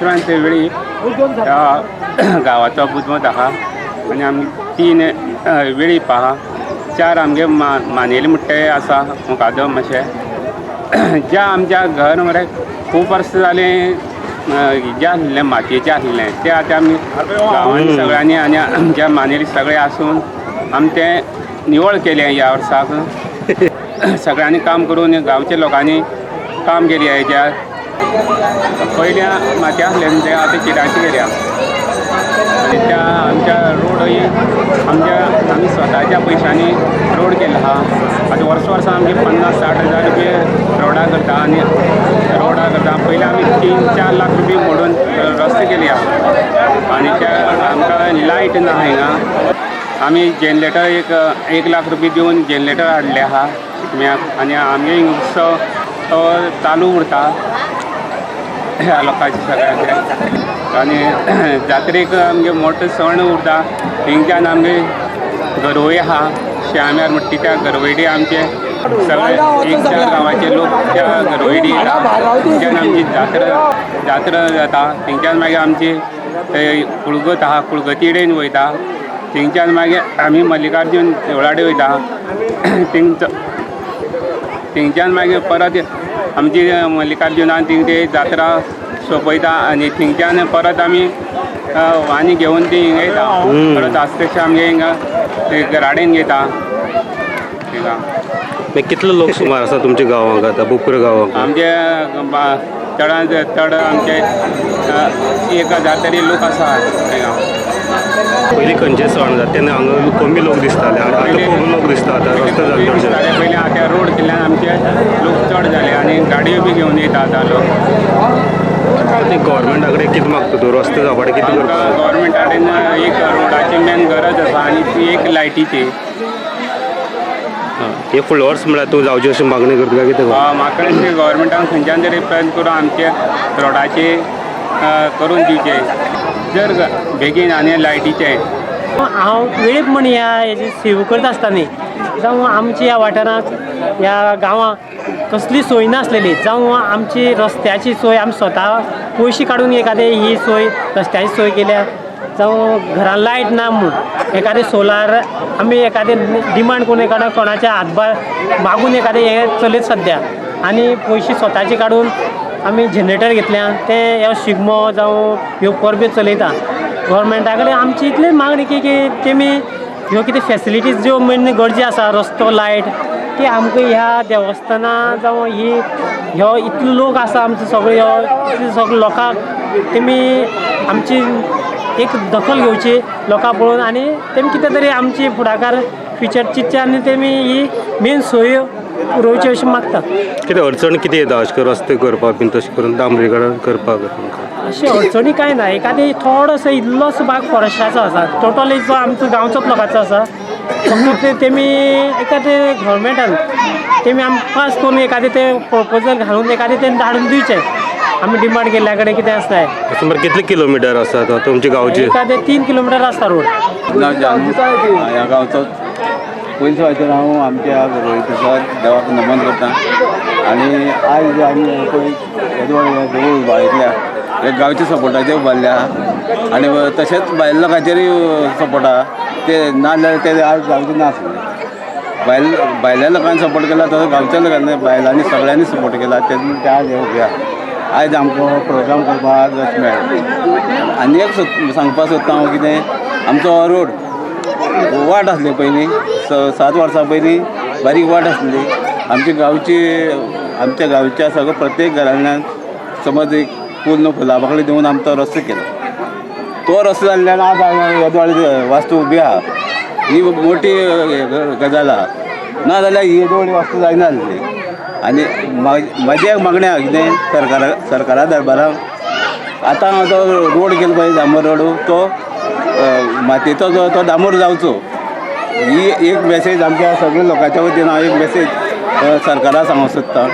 ते वेळी गांवाचो बुजमत आहा आनी आमी 3 वेळी पहा 4 आमगे मानेले म्हणटे आसा मुकादम अशें ज्या आमच्या घर मरे खूब वर्स जालें जें आसलें मातयेचें आसलें तें आतां आमी गांवांनी सगळ्यांनी आनी आमच्या मानेली सगळे आसून आमी तें निवळ केलें ह्या वर्साक सगळ्यांनी काम करून गांवच्या लोकांनी काम केलें हेच्या पयलीं माती आसलें तें आतां चिडाची केल्या आनी त्या आमच्या रोडय आमी स्वताच्या पयशांनी रोड केल्लो आहा आतां वर्सा आमचे 50-60 हजार रुपये रोडा करता आनी रोडा करता पयलीं आमी 3-4 लाख रुपये मोडून रस्ते केले आहा आनी त्या आमकां लायट ना हिंगा आमी जनरेटर 1 लाख रुपये दिवन जनरेटर हाडले आहा आनी आमगे उत्सव तो चालू उरता ह्या लोकांचे सगळ्यांचे आनी जात्रेक आमगे मोठो सण उरता थिंगच्यान आमगे गरवय आहा श्याम्यार म्हणटा त्या गरवयडी आमचे सगळे 1-4 गांवाचे लोक त्या गरवयडी येता थिंगच्यान आमची जात्रा जाता थिंगच्यान मागीर आमची कुळगत आहा कुळगतीडेन वयता थिंगच्यान मागीर आमी मल्लिकार्जून देवळाडे वयता थिंगच्यान मागीर परत आमची मल्लिकार्जुनान थिंग ते जात्रा सोंपयता आनी थिंगच्यान परत आमी वानी घेवन ती हिंगा येता परत आस्तेशा आमगे हिंगा घराडेन घेता थिंगा कितले लोक सुमार आसा तुमच्या गांवांक आतां बुपर गांवांक आमचे चड आमचे 1000 तरी लोक आसा थिंगा पयलीं खंयचे सण जाता तेन्ना हांगा कमी लोक दिसताले आतां खूब लोक दिसता आतां रस्ते जाले पयलीं आतां रोड केल्ल्यान आमचे लोक चड जाले आनी गाडयो बी घेवन येता आतां लोक आनी गोवोरमेंटा कडेन कितें मागता तूं रस्ते जावपाक कितें करता गोवोरमेंटा कडेन एक रोडाची मेन गरज आसा आनी ती एक लायटीची हे फुडल्या वर्स म्हळ्यार तूं जावची अशी मागणी करता काय कितें म्हाका दिसता गोवोरमेंटान खंयच्यान तरी प्रयत्न करून आमचे रोडाचे करून दिवचे जर बेगीन आनी लायटीचे हांव वेळीप म्हण ह्या हेजी सेवा करता आसतना जावं आमच्या ह्या वाठारांत ह्या गांवांत कसली सोय नासलेली जावं आमची रस्त्याची सोय आमी स्वता पयशे काडून एखादे ही सोय रस्त्याची सोय केल्या जावं घरान लायट ना म्हूण एखादे सोलार आमी एखादे डिमांड करून एखाद्या कोणाच्या हातभार मागून एखादे हे चलयत सद्या आनी पयशे स्वताचे काडून आमी जनरेटर घेतल्या ते ह्यो शिगमो जावं ह्यो परबे चलयता गोवोरमेंटा कडेन आमची इतलीच मागणी की तेमी ह्यो कितें फॅसिलिटीज ज्यो मेन गरजे आसा रस्तो लायट ती आमकां ह्या देवस्थाना जावं ह्यो इतलो लोक आसा आमचो सगळे इतले सगळे लोकांक तेमी आमची एक दखल घेवची लोकां पळोवन आनी तेमी कितें तरी आमची फुडाकार फ्युचर चिंतचे आनी तेमी ही मेन सोय पुरोवची अशें मागता कितें अडचण कितें येता अशें करून रस्ते करपाक बीन तशें करून डांबरीकरण करपाक अशें अडचणी कांय ना एखादी थोडोसो इल्लोसो भाग फॉरेस्टाचो आसा टोटली जो आमचो गांवचोच लोकांचो आसा फक्त तेमी एखादे गव्हर्मेंटान तेमी आमकां पास करून एखादे ते प्रपोजल घालून एखादे ते धाडून दिवचे आमी डिमांड केल्ल्या कडेन कितें आसता सुमार कितले किलोमिटर आसा तो तुमच्या गांवचे एखादे 3 किलोमिटर आसता रोड ह्या गांवचो पयलीं फावटीर हांव आमच्या गरवयतेच्या देवाक नमन करता आनी आयज आमी पळय देवूळ उबारयल्या हे गांवच्या सपोर्टाचेर उबारल्या आनी तशेंच भायल्या लोकांचेरूय सपोर्ट आहा ते नाजाल्यार ते आयज गांवचे नासले भायल्या लोकांनी सपोर्ट केला तसो गांवच्या लोकांनी बायलांनी सगळ्यांनी सपोर्ट केला तेन्ना ते आज हे उबया आयज आमकां प्रोग्राम करपाक अशें मेळ्ळें आनी एक सांगपाक सोदता हांव कितें आमचो रोड वाट आसली पयलीं 7 वर्सां पयलीं बारीक वाट आसली आमच्या गांवच्या सगळ्या प्रत्येक घरांतल्यान समज एक पूर्ण फुलाबाकळी दिवन आमचो रस्तो केलो तो रस्तो जाल्ल्यान आज येदवाडी वास्तू उबी आहा ही मोठी गजाल आहा नाजाल्यार ही येदवाडी वास्तू जायना आसली आनी म्हाजी एक मागणी आहा कितें सरकारा दरबाराक आतां तो रोड केलो पळय डांबर रोड तो मातयेचो तो डांबोर जावचो ही एक मॅसेज आमच्या सगळ्या लोकांच्या वतीन हांव एक मॅसेज सरकाराक सांगूंक सोदतां.